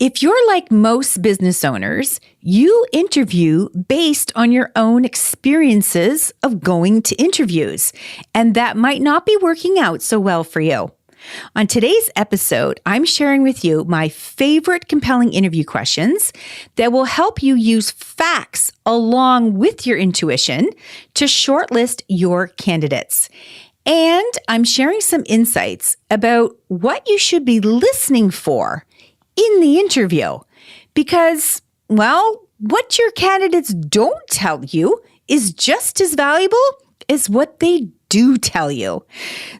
If you're like most business owners, you interview based on your own experiences of going to interviews, and that might not be working out so well for you. On today's episode, I'm sharing with you my favorite compelling interview questions that will help you use facts along with your intuition to shortlist your candidates. And I'm sharing some insights about what you should be listening for in the interview. Because, well, what your candidates don't tell you is just as valuable as what they do tell you.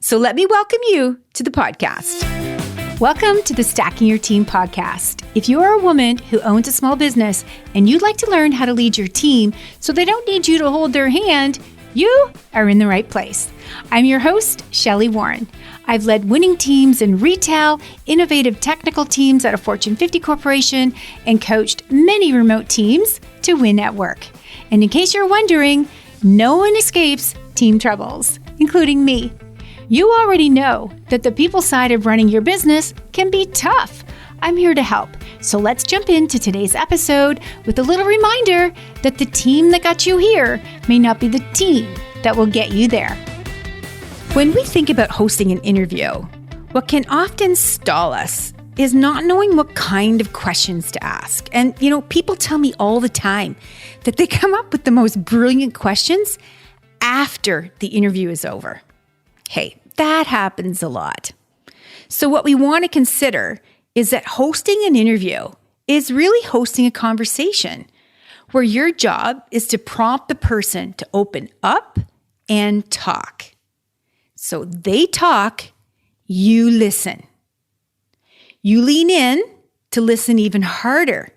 So let me welcome you to the podcast. Welcome to the Stacking Your Team podcast. If you are a woman who owns a small business and you'd like to learn how to lead your team so they don't need you to hold their hand, you are in the right place. I'm your host, Shelli Warren. I've led winning teams in retail, innovative technical teams at a Fortune 50 corporation, and coached many remote teams to win at work. And in case you're wondering, no one escapes team troubles, including me. You already know that the people side of running your business can be tough. I'm here to help. So let's jump into today's episode with a little reminder that the team that got you here may not be the team that will get you there. When we think about hosting an interview, what can often stall us is not knowing what kind of questions to ask. And, people tell me all the time that they come up with the most brilliant questions after the interview is over. Hey, that happens a lot. So what we want to consider is that hosting an interview is really hosting a conversation where your job is to prompt the person to open up and talk. So they talk, you listen. You lean in to listen even harder.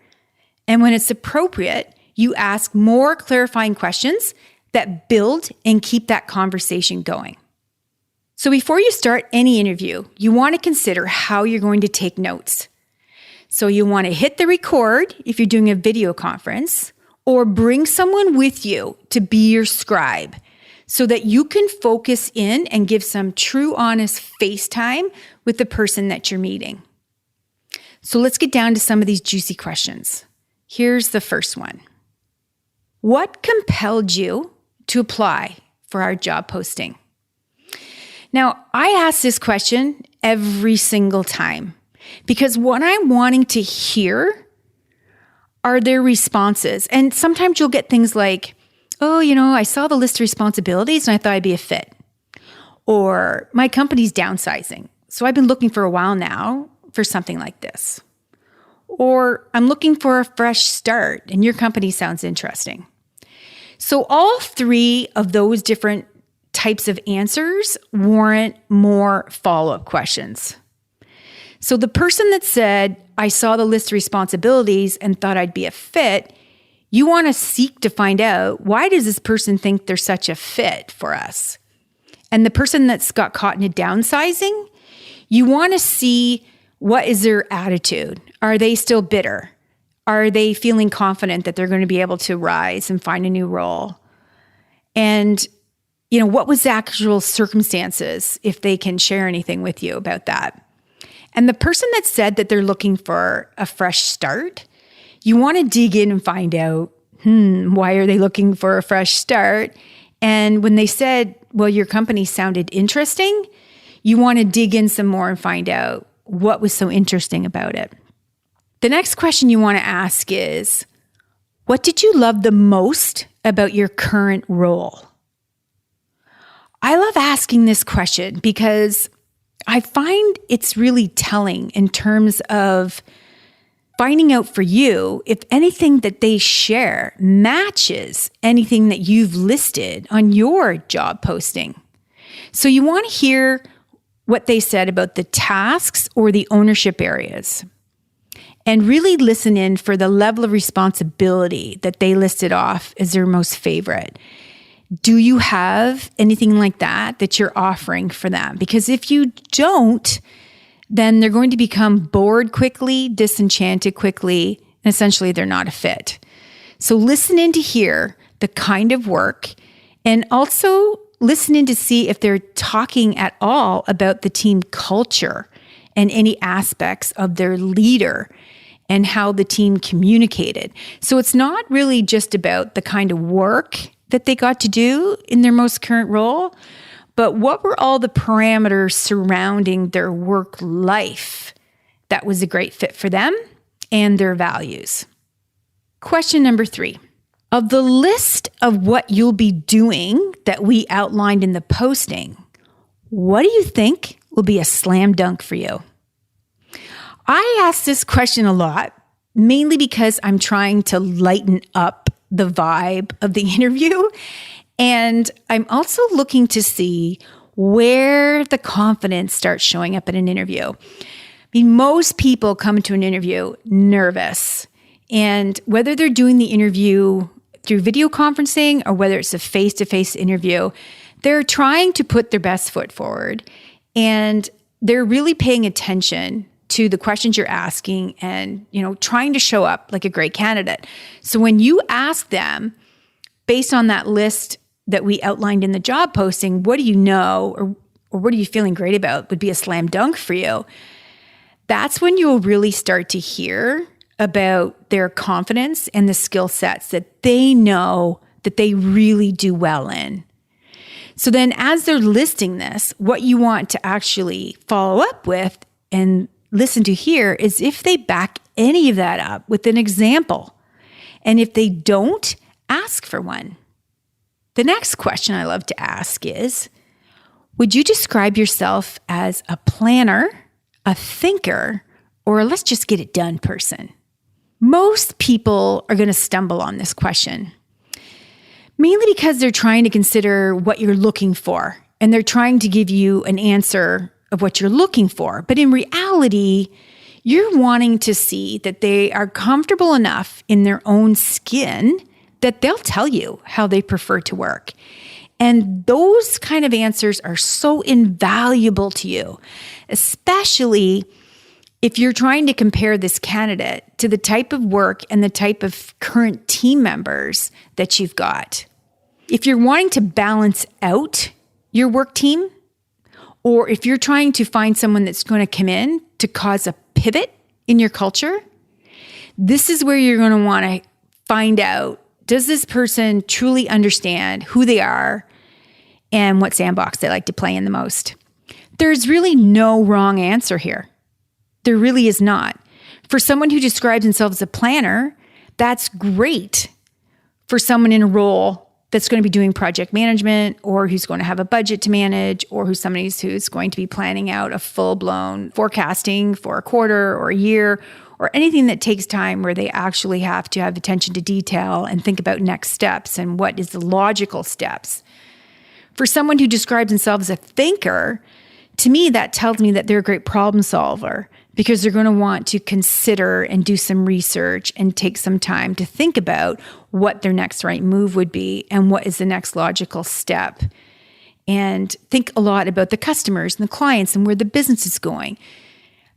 And when it's appropriate, you ask more clarifying questions that build and keep that conversation going. So before you start any interview, you want to consider how you're going to take notes. So you want to hit the record if you're doing a video conference, or bring someone with you to be your scribe so that you can focus in and give some true, honest face time with the person that you're meeting. So let's get down to some of these juicy questions. Here's the first one. What compelled you to apply for our job posting? Now, I ask this question every single time because what I'm wanting to hear are their responses. And sometimes you'll get things like, oh, I saw the list of responsibilities and I thought I'd be a fit. Or my company's downsizing, so I've been looking for a while now for something like this. Or I'm looking for a fresh start and your company sounds interesting. So all three of those different types of answers warrant more follow-up questions. So the person that said, I saw the list of responsibilities and thought I'd be a fit, you want to seek to find out, why does this person think they're such a fit for us? And the person that's got caught in a downsizing, you want to see, what is their attitude? Are they still bitter? Are they feeling confident that they're going to be able to rise and find a new role? And, what was the actual circumstances, if they can share anything with you about that? And the person that said that they're looking for a fresh start, you want to dig in and find out, why are they looking for a fresh start? And when they said, well, your company sounded interesting, you want to dig in some more and find out what was so interesting about it. The next question you want to ask is, what did you love the most about your current role? I love asking this question because I find it's really telling in terms of finding out for you if anything that they share matches anything that you've listed on your job posting. So you want to hear what they said about the tasks or the ownership areas, and really listen in for the level of responsibility that they listed off as their most favorite. Do you have anything like that you're offering for them? Because if you don't, then they're going to become bored quickly, disenchanted quickly, and essentially they're not a fit. So listen in to hear the kind of work, and also listen in to see if they're talking at all about the team culture and any aspects of their leader and how the team communicated. So it's not really just about the kind of work that they got to do in their most current role, but what were all the parameters surrounding their work life that was a great fit for them and their values. Question number 3. Of the list of what you'll be doing that we outlined in the posting, what do you think will be a slam dunk for you? I ask this question a lot, mainly because I'm trying to lighten up the vibe of the interview. And I'm also looking to see where the confidence starts showing up in an interview. I mean, most people come to an interview nervous. And whether they're doing the interview through video conferencing or whether it's a face-to-face interview, they're trying to put their best foot forward. And they're really paying attention to the questions you're asking and, trying to show up like a great candidate. So when you ask them, based on that list that we outlined in the job posting, what do you know or what are you feeling great about would be a slam dunk for you? That's when you'll really start to hear about their confidence and the skill sets that they know that they really do well in. So then as they're listing this, what you want to actually follow up with and listen to here is if they back any of that up with an example. And if they don't, ask for one. The next question I love to ask is, would you describe yourself as a planner, a thinker, or a let's just get it done person? Most people are going to stumble on this question, mainly because they're trying to consider what you're looking for, and they're trying to give you an answer of what you're looking for. But in reality, you're wanting to see that they are comfortable enough in their own skin that they'll tell you how they prefer to work. And those kind of answers are so invaluable to you, especially if you're trying to compare this candidate to the type of work and the type of current team members that you've got. If you're wanting to balance out your work team, or if you're trying to find someone that's going to come in to cause a pivot in your culture, this is where you're going to want to find out, does this person truly understand who they are and what sandbox they like to play in the most? There's really no wrong answer here. There really is not. For someone who describes themselves as a planner, that's great. For someone in a role that's going to be doing project management or who's going to have a budget to manage or who's going to be planning out a full-blown forecasting for a quarter or a year or anything that takes time where they actually have to have attention to detail and think about next steps and what is the logical steps. For someone who describes themselves as a thinker, to me, that tells me that they're a great problem solver because they're going to want to consider and do some research and take some time to think about what their next right move would be and what is the next logical step. And think a lot about the customers and the clients and where the business is going.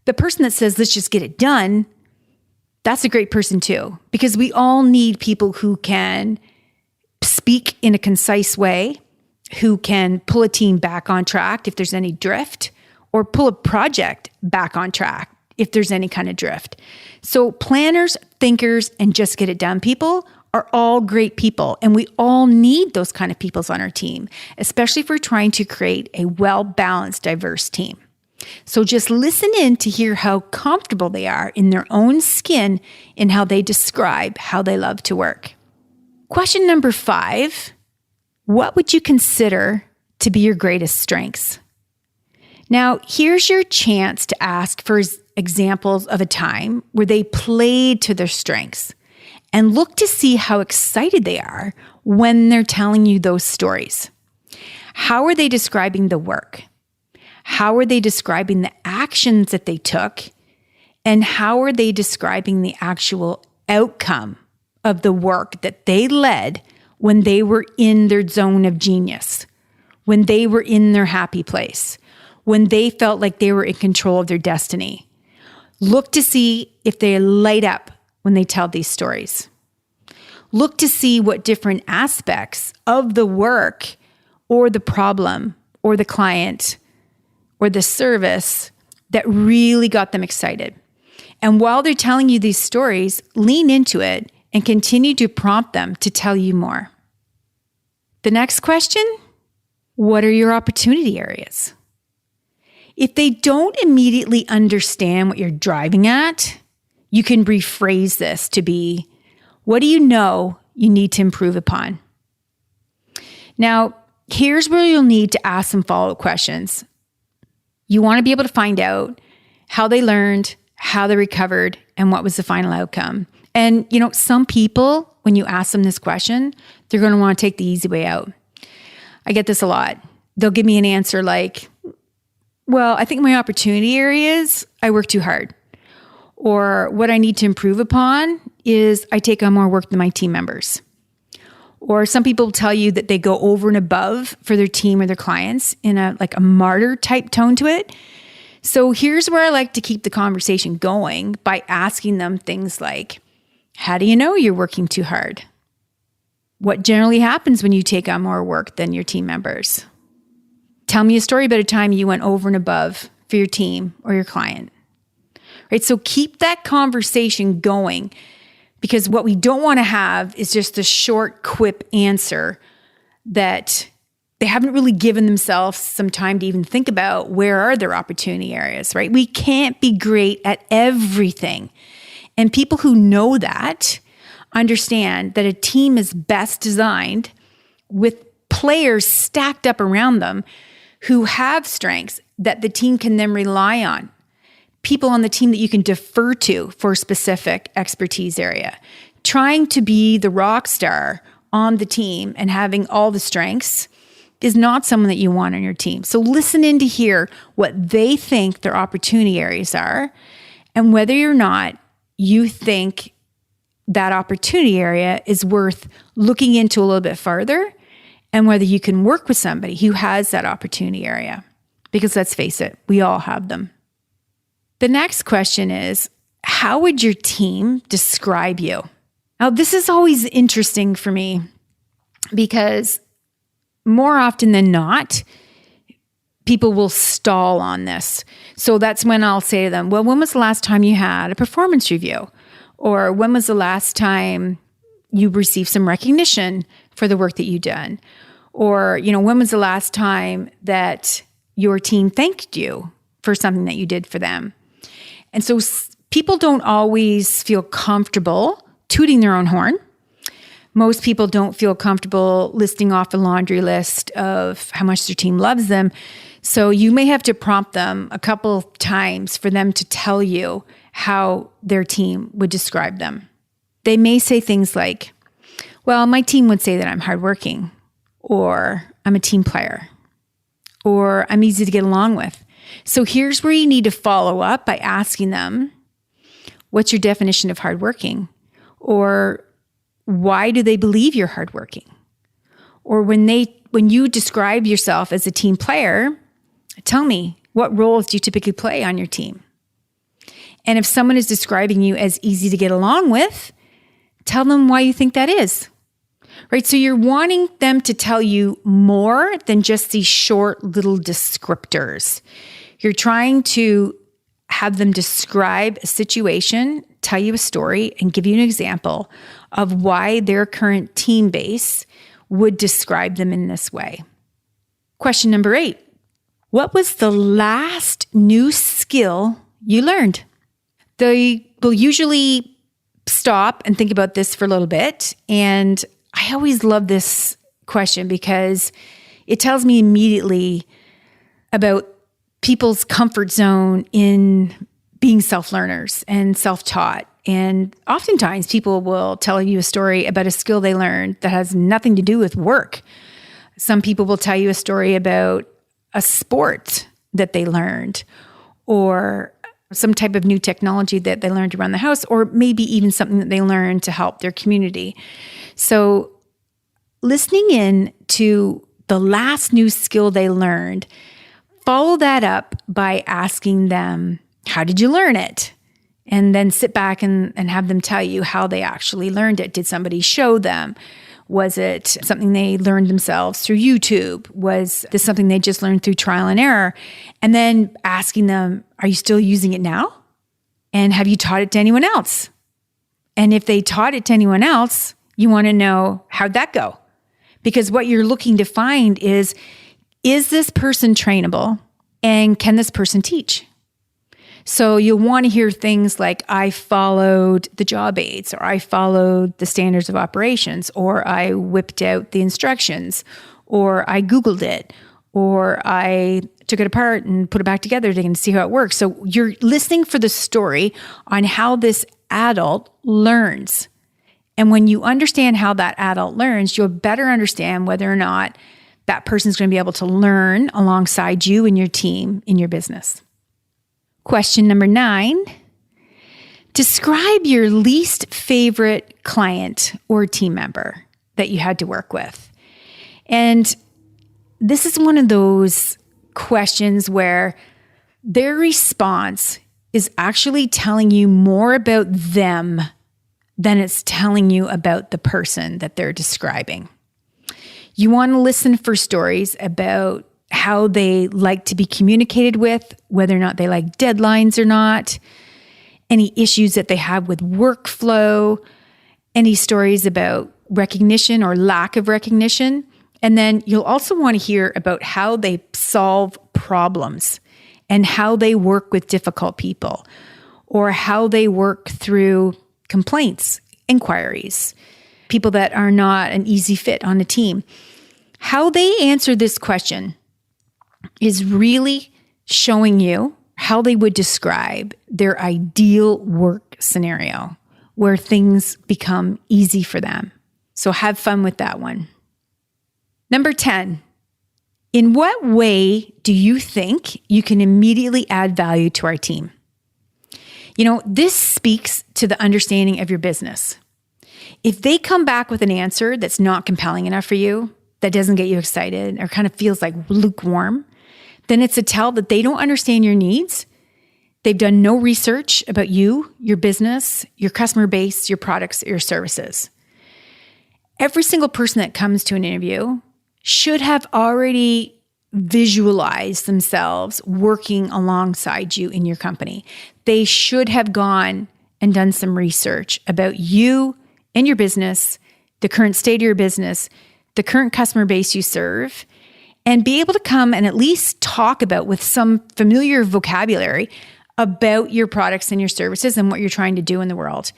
The person that says, let's just get it done, that's a great person too, because we all need people who can speak in a concise way, who can pull a team back on track if there's any drift, or pull a project back on track if there's any kind of drift. So planners, thinkers, and just get it done people are all great people. And we all need those kind of people on our team, especially if we're trying to create a well-balanced, diverse team. So just listen in to hear how comfortable they are in their own skin and how they describe how they love to work. Question number 5, what would you consider to be your greatest strengths? Now, here's your chance to ask for examples of a time where they played to their strengths and look to see how excited they are when they're telling you those stories. How are they describing the work? How are they describing the actions that they took? And how are they describing the actual outcome of the work that they led when they were in their zone of genius, when they were in their happy place, when they felt like they were in control of their destiny? Look to see if they light up when they tell these stories. Look to see what different aspects of the work or the problem or the client or the service that really got them excited. And while they're telling you these stories, lean into it and continue to prompt them to tell you more. The next question, what are your opportunity areas? If they don't immediately understand what you're driving at, you can rephrase this to be, what do you know you need to improve upon? Now, here's where you'll need to ask some follow-up questions. You want to be able to find out how they learned, how they recovered, and what was the final outcome. And, some people, when you ask them this question, they're going to want to take the easy way out. I get this a lot. They'll give me an answer like, well, I think my opportunity area is I work too hard. Or what I need to improve upon is I take on more work than my team members. Or some people tell you that they go over and above for their team or their clients in a martyr type tone to it. So here's where I like to keep the conversation going by asking them things like, how do you know you're working too hard? What generally happens when you take on more work than your team members? Tell me a story about a time you went over and above for your team or your client. Right? So keep that conversation going, because what we don't want to have is just a short, quip answer that they haven't really given themselves some time to even think about where are their opportunity areas, right? We can't be great at everything. And people who know that understand that a team is best designed with players stacked up around them who have strengths that the team can then rely on. People on the team that you can defer to for a specific expertise area. Trying to be the rock star on the team and having all the strengths is not someone that you want on your team. So listen in to hear what they think their opportunity areas are, and whether or not you think that opportunity area is worth looking into a little bit further, and whether you can work with somebody who has that opportunity area. Because let's face it, we all have them. The next question is, how would your team describe you? Now, this is always interesting for me because more often than not, people will stall on this. So that's when I'll say to them, well, when was the last time you had a performance review? Or when was the last time you received some recognition for the work that you've done? Or, when was the last time that your team thanked you for something that you did for them? And so people don't always feel comfortable tooting their own horn. Most people don't feel comfortable listing off a laundry list of how much their team loves them. So you may have to prompt them a couple of times for them to tell you how their team would describe them. They may say things like, well, my team would say that I'm hardworking, or I'm a team player, or I'm easy to get along with. So here's where you need to follow up by asking them, what's your definition of hardworking? Or why do they believe you're hardworking? Or when you describe yourself as a team player, tell me, what roles do you typically play on your team? And if someone is describing you as easy to get along with, tell them why you think that is. Right? So you're wanting them to tell you more than just these short little descriptors. You're trying to have them describe a situation, tell you a story, and give you an example of why their current team base would describe them in this way. Question number 8. What was the last new skill you learned? They will usually stop and think about this for a little bit. And I always love this question because it tells me immediately about people's comfort zone in being self-learners and self-taught. And oftentimes people will tell you a story about a skill they learned that has nothing to do with work. Some people will tell you a story about a sport that they learned, or some type of new technology that they learned around the house, or maybe even something that they learned to help their community. So listening in to the last new skill they learned, follow that up by asking them, how did you learn it? And then sit back and have them tell you how they actually learned it. Did somebody show them? Was it something they learned themselves through YouTube? Was this something they just learned through trial and error? And then asking them, are you still using it now? And have you taught it to anyone else? And if they taught it to anyone else, you want to know how'd that go? Because what you're looking to find is this person trainable and can this person teach? So you'll want to hear things like, I followed the job aids, or I followed the standards of operations, or I whipped out the instructions, or I Googled it, or I took it apart and put it back together to see how it works. So you're listening for the story on how this adult learns. And when you understand how that adult learns, you'll better understand whether or not that person's going to be able to learn alongside you and your team in your business. Question number 9, describe your least favorite client or team member that you had to work with. And this is one of those questions where their response is actually telling you more about them than it's telling you about the person that they're describing. You want to listen for stories about how they like to be communicated with, whether or not they like deadlines or not, any issues that they have with workflow, any stories about recognition or lack of recognition. And then you'll also want to hear about how they solve problems and how they work with difficult people, or how they work through complaints, inquiries, people that are not an easy fit on a team. How they answer this question is really showing you how they would describe their ideal work scenario where things become easy for them. So have fun with that one. Number 10, in what way do you think you can immediately add value to our team? You know, this speaks to the understanding of your business. If they come back with an answer that's not compelling enough for you, that doesn't get you excited or kind of feels like lukewarm, then it's a tell that they don't understand your needs. They've done no research about you, your business, your customer base, your products, your services. Every single person that comes to an interview should have already visualized themselves working alongside you in your company. They should have gone and done some research about you and your business, the current state of your business, the current customer base you serve, and be able to come and at least talk about with some familiar vocabulary about your products and your services and what you're trying to do in the world.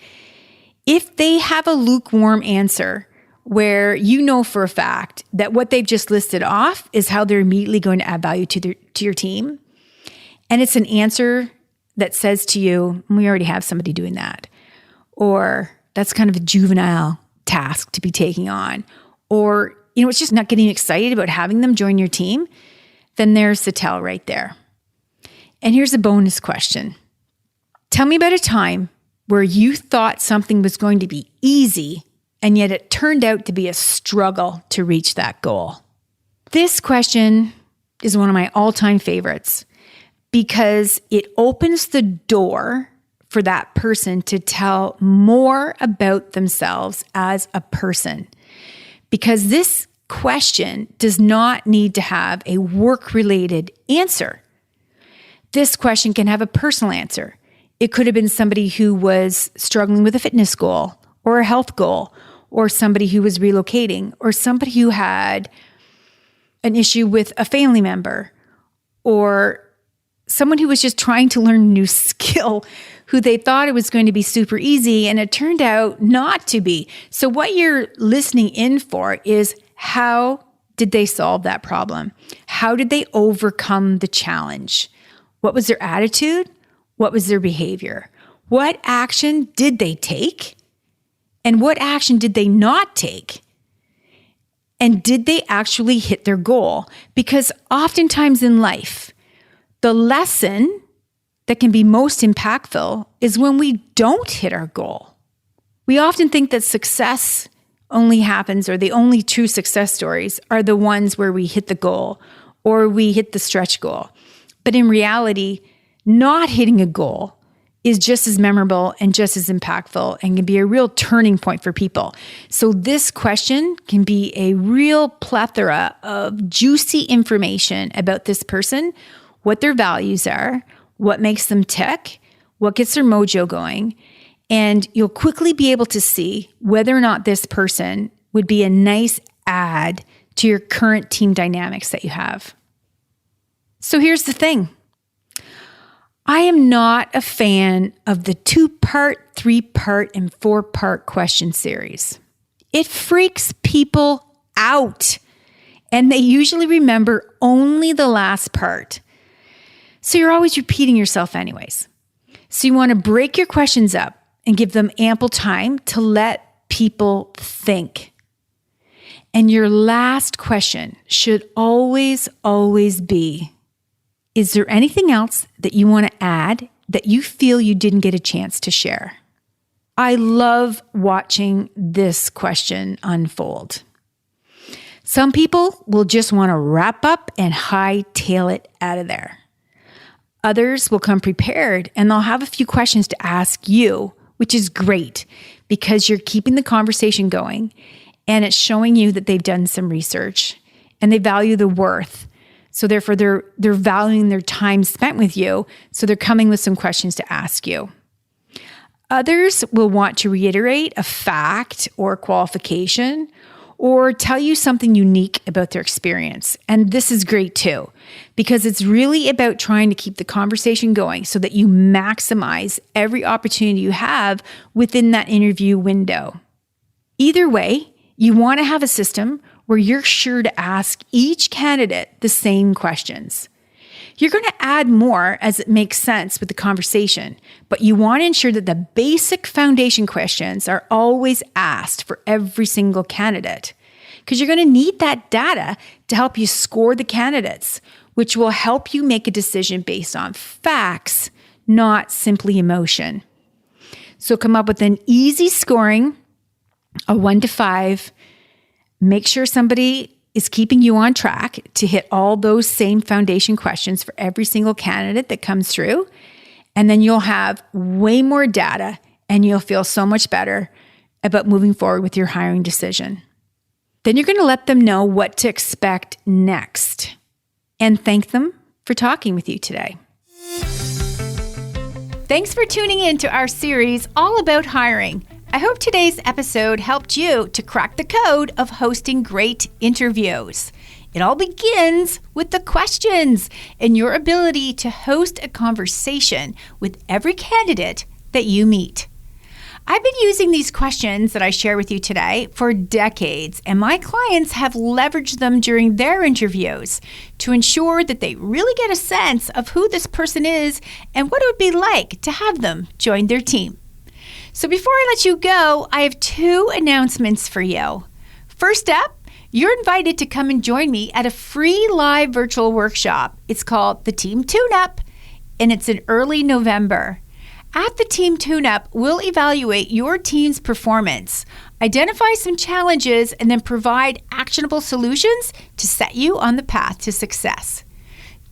If they have a lukewarm answer where you know for a fact that what they've just listed off is how they're immediately going to add value to your team, and it's an answer that says to you, we already have somebody doing that, or that's kind of a juvenile task to be taking on, or it's just not getting excited about having them join your team, then there's the tell right there. And here's a bonus question. Tell me about a time where you thought something was going to be easy, and yet it turned out to be a struggle to reach that goal. This question is one of my all-time favorites because it opens the door for that person to tell more about themselves as a person. Because this question does not need to have a work-related answer. This question can have a personal answer. It could have been somebody who was struggling with a fitness goal or a health goal, or somebody who was relocating, or somebody who had an issue with a family member, or someone who was just trying to learn a new skill, who they thought it was going to be super easy, and it turned out not to be. So what you're listening in for is, how did they solve that problem? How did they overcome the challenge? What was their attitude? What was their behavior? What action did they take? And what action did they not take? And did they actually hit their goal? Because oftentimes in life, the lesson that can be most impactful is when we don't hit our goal. We often think that success only happens, or the only true success stories are the ones where we hit the goal or we hit the stretch goal. But in reality, not hitting a goal is just as memorable and just as impactful and can be a real turning point for people. So this question can be a real plethora of juicy information about this person, what their values are, what makes them tick, what gets their mojo going, and you'll quickly be able to see whether or not this person would be a nice add to your current team dynamics that you have. So here's the thing. I am not a fan of the 2-part, 3-part, and 4-part question series. It freaks people out, and they usually remember only the last part. So you're always repeating yourself anyways. So you want to break your questions up and give them ample time to let people think. And your last question should always be, is there anything else that you want to add that you feel you didn't get a chance to share? I love watching this question unfold. Some people will just want to wrap up and hightail it out of there. Others will come prepared and they'll have a few questions to ask you, which is great because you're keeping the conversation going and it's showing you that they've done some research and they value the worth. So therefore, they're valuing their time spent with you. So they're coming with some questions to ask you. Others will want to reiterate a fact or qualification or tell you something unique about their experience. And this is great too, because it's really about trying to keep the conversation going so that you maximize every opportunity you have within that interview window. Either way, you want to have a system where you're sure to ask each candidate the same questions. You're going to add more as it makes sense with the conversation, but you want to ensure that the basic foundation questions are always asked for every single candidate, because you're going to need that data to help you score the candidates, which will help you make a decision based on facts, not simply emotion. So come up with an easy scoring, a 1 to 5. Make sure somebody is keeping you on track to hit all those same foundation questions for every single candidate that comes through. And then you'll have way more data and you'll feel so much better about moving forward with your hiring decision. Then you're going to let them know what to expect next and thank them for talking with you today. Thanks for tuning in to our series all about hiring. I hope today's episode helped you to crack the code of hosting great interviews. It all begins with the questions and your ability to host a conversation with every candidate that you meet. I've been using these questions that I share with you today for decades, and my clients have leveraged them during their interviews to ensure that they really get a sense of who this person is and what it would be like to have them join their team. So before I let you go, I have 2 announcements for you. First up, you're invited to come and join me at a free live virtual workshop. It's called the Team Tune-Up, and it's in early November. At the Team Tune-Up, we'll evaluate your team's performance, identify some challenges, and then provide actionable solutions to set you on the path to success.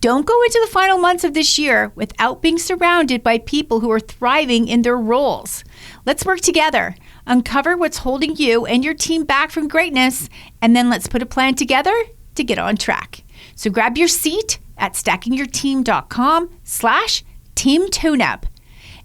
Don't go into the final months of this year without being surrounded by people who are thriving in their roles. Let's work together, uncover what's holding you and your team back from greatness, and then let's put a plan together to get on track. So grab your seat at stackingyourteam.com/teamtuneup.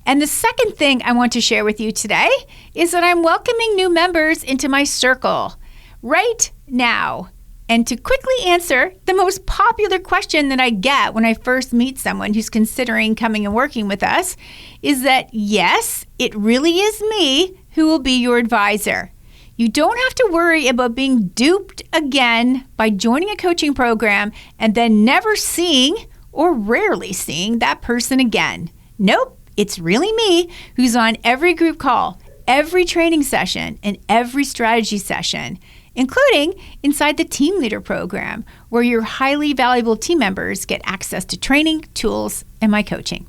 And the second thing I want to share with you today is that I'm welcoming new members into my circle right now. And to quickly answer the most popular question that I get when I first meet someone who's considering coming and working with us is that, yes, it really is me who will be your advisor. You don't have to worry about being duped again by joining a coaching program and then never seeing or rarely seeing that person again. Nope, it's really me who's on every group call, every training session, and every strategy session, including inside the Team Leader program, where your highly valuable team members get access to training, tools, and my coaching.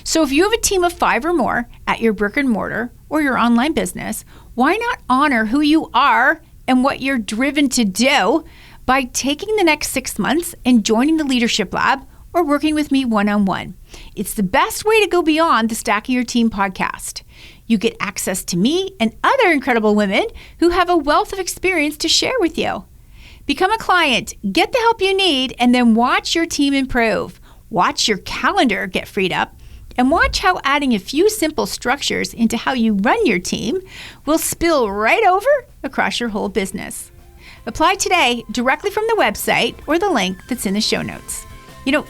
So if you have a team of 5 or more at your brick and mortar or your online business, why not honor who you are and what you're driven to do by taking the next 6 months and joining the Leadership Lab or working with me one-on-one? It's the best way to go beyond the Stacking Your Team podcast. You get access to me and other incredible women who have a wealth of experience to share with you. Become a client, get the help you need, and then watch your team improve. Watch your calendar get freed up And watch how adding a few simple structures into how you run your team will spill right over across your whole business. Apply today directly from the website or the link that's in the show notes.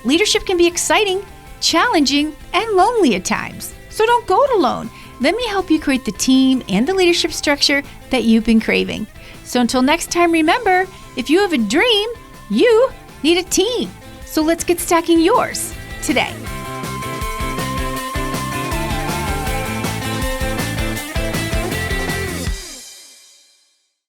Leadership can be exciting, challenging, and lonely at times. So don't go it alone. Let me help you create the team and the leadership structure that you've been craving. So until next time, remember, if you have a dream, you need a team. So let's get stacking yours today.